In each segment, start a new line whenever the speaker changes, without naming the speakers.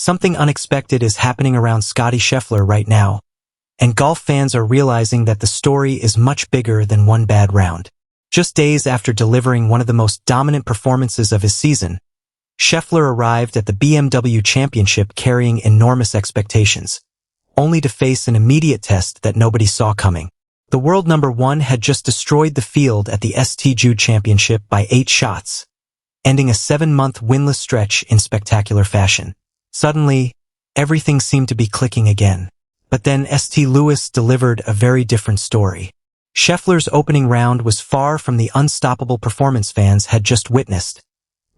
Something unexpected is happening around Scottie Scheffler right now, and golf fans are realizing that the story is much bigger than one bad round. Just days after delivering one of the most dominant performances of his season, Scheffler arrived at the BMW Championship carrying enormous expectations, only to face an immediate test that nobody saw coming. The world number one had just destroyed the field at the BMW Championship by 8 shots, ending a 7-month winless stretch in spectacular fashion. Suddenly, everything seemed to be clicking again. But then St. Louis delivered a very different story. Scheffler's opening round was far from the unstoppable performance fans had just witnessed,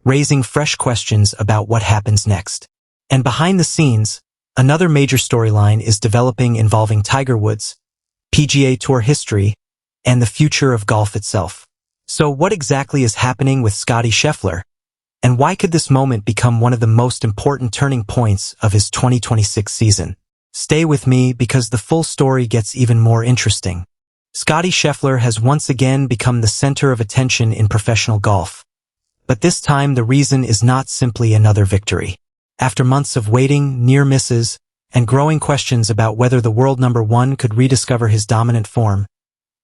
raising fresh questions about what happens next. And behind the scenes, another major storyline is developing involving Tiger Woods, PGA Tour history, and the future of golf itself. So what exactly is happening with Scottie Scheffler? And why could this moment become one of the most important turning points of his 2026 season? Stay with me because the full story gets even more interesting. Scottie Scheffler has once again become the center of attention in professional golf. But this time the reason is not simply another victory. After months of waiting, near misses, and growing questions about whether the world number one could rediscover his dominant form,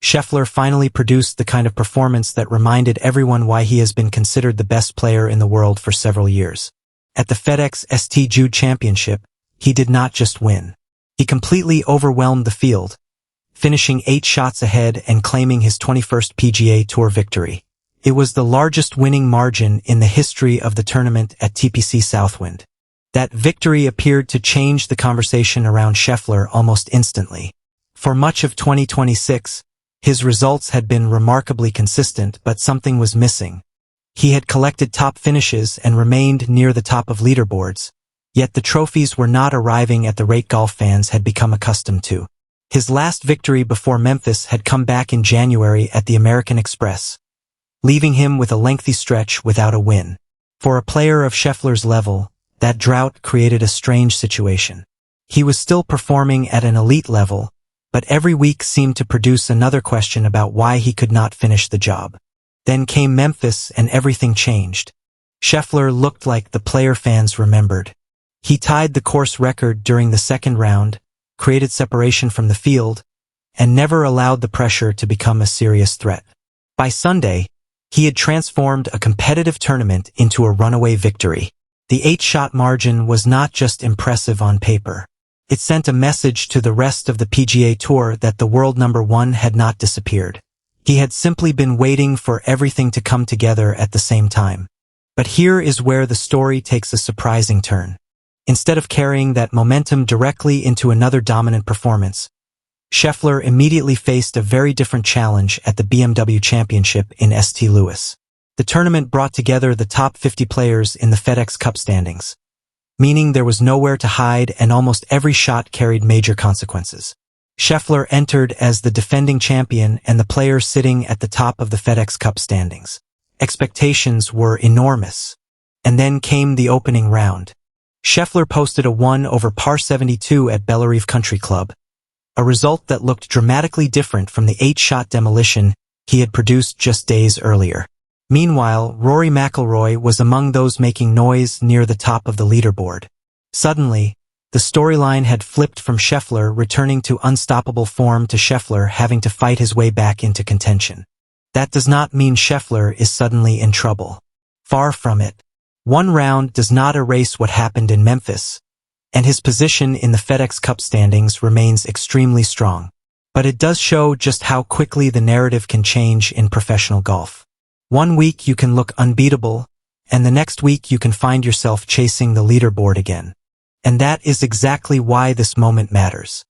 Scheffler finally produced the kind of performance that reminded everyone why he has been considered the best player in the world for several years. At the FedEx St. Championship, he did not just win. He completely overwhelmed the field, finishing 8 shots ahead and claiming his 21st PGA Tour victory. It was the largest winning margin in the history of the tournament at TPC Southwind. That victory appeared to change the conversation around Scheffler almost instantly. For much of 2026, his results had been remarkably consistent, but something was missing. He had collected top finishes and remained near the top of leaderboards, yet the trophies were not arriving at the rate golf fans had become accustomed to. His last victory before Memphis had come back in January at the American Express, leaving him with a lengthy stretch without a win. For a player of Scheffler's level, that drought created a strange situation. He was still performing at an elite level, but every week seemed to produce another question about why he could not finish the job. Then came Memphis and everything changed. Scheffler looked like the player fans remembered. He tied the course record during the second round, created separation from the field, and never allowed the pressure to become a serious threat. By Sunday, he had transformed a competitive tournament into a runaway victory. The 8-shot margin was not just impressive on paper. It sent a message to the rest of the PGA Tour that the world number one had not disappeared. He had simply been waiting for everything to come together at the same time. But here is where the story takes a surprising turn. Instead of carrying that momentum directly into another dominant performance, Scheffler immediately faced a very different challenge at the BMW Championship in St. Louis. The tournament brought together the top 50 players in the FedEx Cup standings, meaning there was nowhere to hide and almost every shot carried major consequences. Scheffler entered as the defending champion and the player sitting at the top of the FedEx Cup standings. Expectations were enormous. And then came the opening round. Scheffler posted a 1 over par 72 at Bellerive Country Club, a result that looked dramatically different from the 8-shot demolition he had produced just days earlier. Meanwhile, Rory McIlroy was among those making noise near the top of the leaderboard. Suddenly, the storyline had flipped from Scheffler returning to unstoppable form to Scheffler having to fight his way back into contention. That does not mean Scheffler is suddenly in trouble. Far from it. One round does not erase what happened in Memphis, and his position in the FedEx Cup standings remains extremely strong. But it does show just how quickly the narrative can change in professional golf. One week you can look unbeatable, and the next week you can find yourself chasing the leaderboard again. And that is exactly why this moment matters.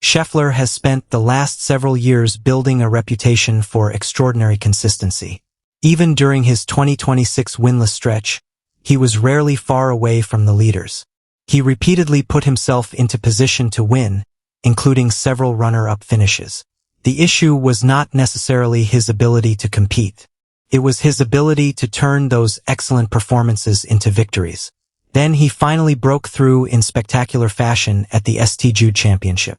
Scheffler has spent the last several years building a reputation for extraordinary consistency. Even during his 2026 winless stretch, he was rarely far away from the leaders. He repeatedly put himself into position to win, including several runner-up finishes. The issue was not necessarily his ability to compete. It was his ability to turn those excellent performances into victories. Then he finally broke through in spectacular fashion at the St. Championship.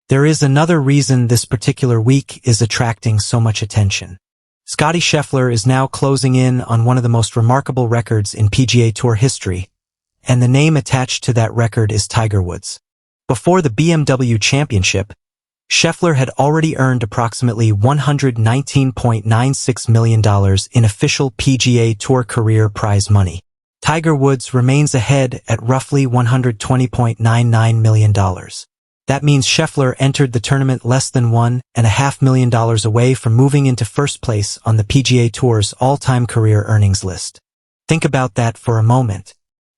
There is another reason this particular week is attracting so much attention. Scottie Scheffler is now closing in on one of the most remarkable records in PGA Tour history, and the name attached to that record is Tiger Woods. Before the BMW Championship, Scheffler had already earned approximately $119.96 million in official PGA Tour career prize money. Tiger Woods remains ahead at roughly $120.99 million. That means Scheffler entered the tournament less than $1.5 million away from moving into first place on the PGA Tour's all-time career earnings list. Think about that for a moment.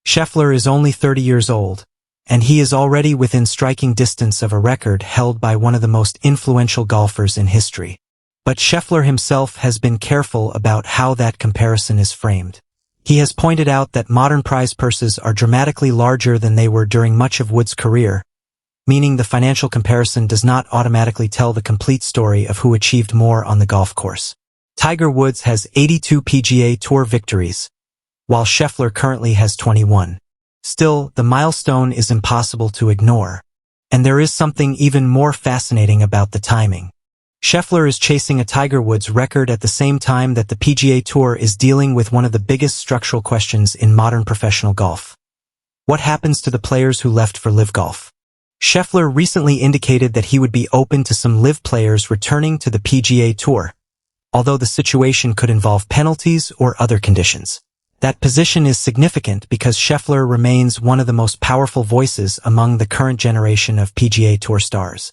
Scheffler is only 30 years old, and he is already within striking distance of a record held by one of the most influential golfers in history. But Scheffler himself has been careful about how that comparison is framed. He has pointed out that modern prize purses are dramatically larger than they were during much of Woods' career, meaning the financial comparison does not automatically tell the complete story of who achieved more on the golf course. Tiger Woods has 82 PGA Tour victories, while Scheffler currently has 21. Still, the milestone is impossible to ignore, and there is something even more fascinating about the timing. Scheffler is chasing a Tiger Woods record at the same time that the PGA Tour is dealing with one of the biggest structural questions in modern professional golf. What happens to the players who left for LIV Golf? Scheffler recently indicated that he would be open to some LIV players returning to the PGA Tour, although the situation could involve penalties or other conditions. That position is significant because Scheffler remains one of the most powerful voices among the current generation of PGA Tour stars.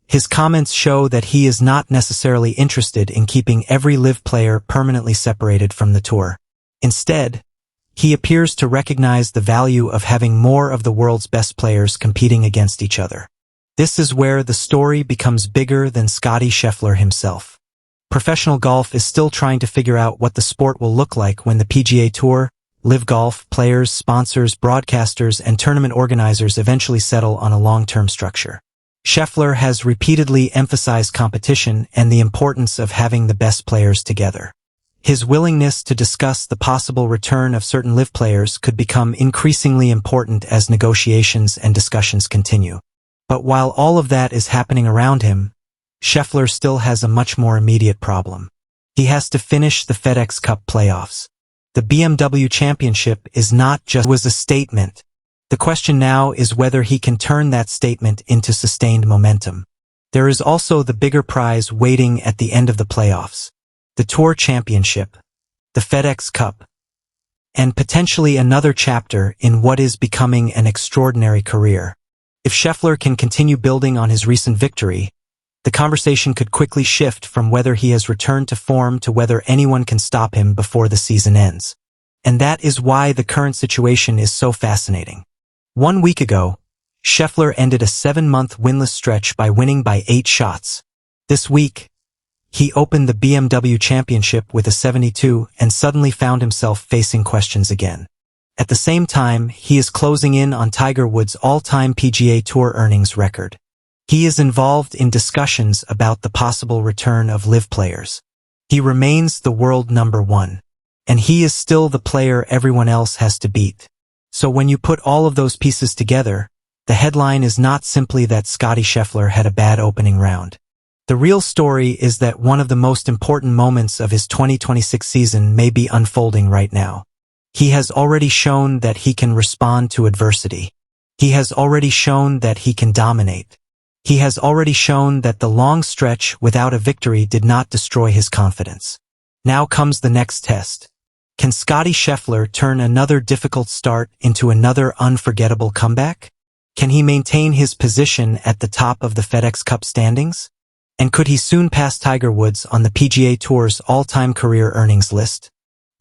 His comments show that he is not necessarily interested in keeping every LIV player permanently separated from the tour. Instead, he appears to recognize the value of having more of the world's best players competing against each other. This is where the story becomes bigger than Scottie Scheffler himself. Professional golf is still trying to figure out what the sport will look like when the PGA Tour, LIV Golf, players, sponsors, broadcasters, and tournament organizers eventually settle on a long-term structure. Scheffler has repeatedly emphasized competition and the importance of having the best players together. His willingness to discuss the possible return of certain LIV players could become increasingly important as negotiations and discussions continue. But while all of that is happening around him, Scheffler still has a much more immediate problem. He has to finish the FedEx Cup playoffs. The BMW Championship is not just a statement. The question now is whether he can turn that statement into sustained momentum. There is also the bigger prize waiting at the end of the playoffs. The Tour Championship, the FedEx Cup, and potentially another chapter in what is becoming an extraordinary career. If Scheffler can continue building on his recent victory, the conversation could quickly shift from whether he has returned to form to whether anyone can stop him before the season ends. And that is why the current situation is so fascinating. 1 week ago, Scheffler ended a 7-month winless stretch by winning by 8 shots. This week, he opened the BMW Championship with a 72 and suddenly found himself facing questions again. At the same time, he is closing in on Tiger Woods' all-time PGA Tour earnings record. He is involved in discussions about the possible return of LIV players. He remains the world number 1, and he is still the player everyone else has to beat. So when you put all of those pieces together, the headline is not simply that Scottie Scheffler had a bad opening round. The real story is that one of the most important moments of his 2026 season may be unfolding right now. He has already shown that he can respond to adversity. He has already shown that he can dominate. He has already shown that the long stretch without a victory did not destroy his confidence. Now comes the next test. Can Scottie Scheffler turn another difficult start into another unforgettable comeback? Can he maintain his position at the top of the FedEx Cup standings? And could he soon pass Tiger Woods on the PGA Tour's all-time career earnings list?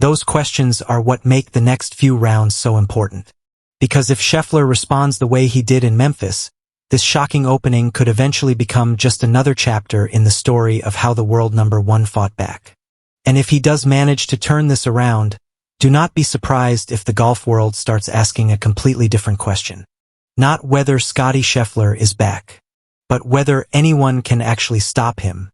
Those questions are what make the next few rounds so important. Because if Scheffler responds the way he did in Memphis, this shocking opening could eventually become just another chapter in the story of how the world number 1 fought back. And if he does manage to turn this around, do not be surprised if the golf world starts asking a completely different question. Not whether Scottie Scheffler is back, but whether anyone can actually stop him.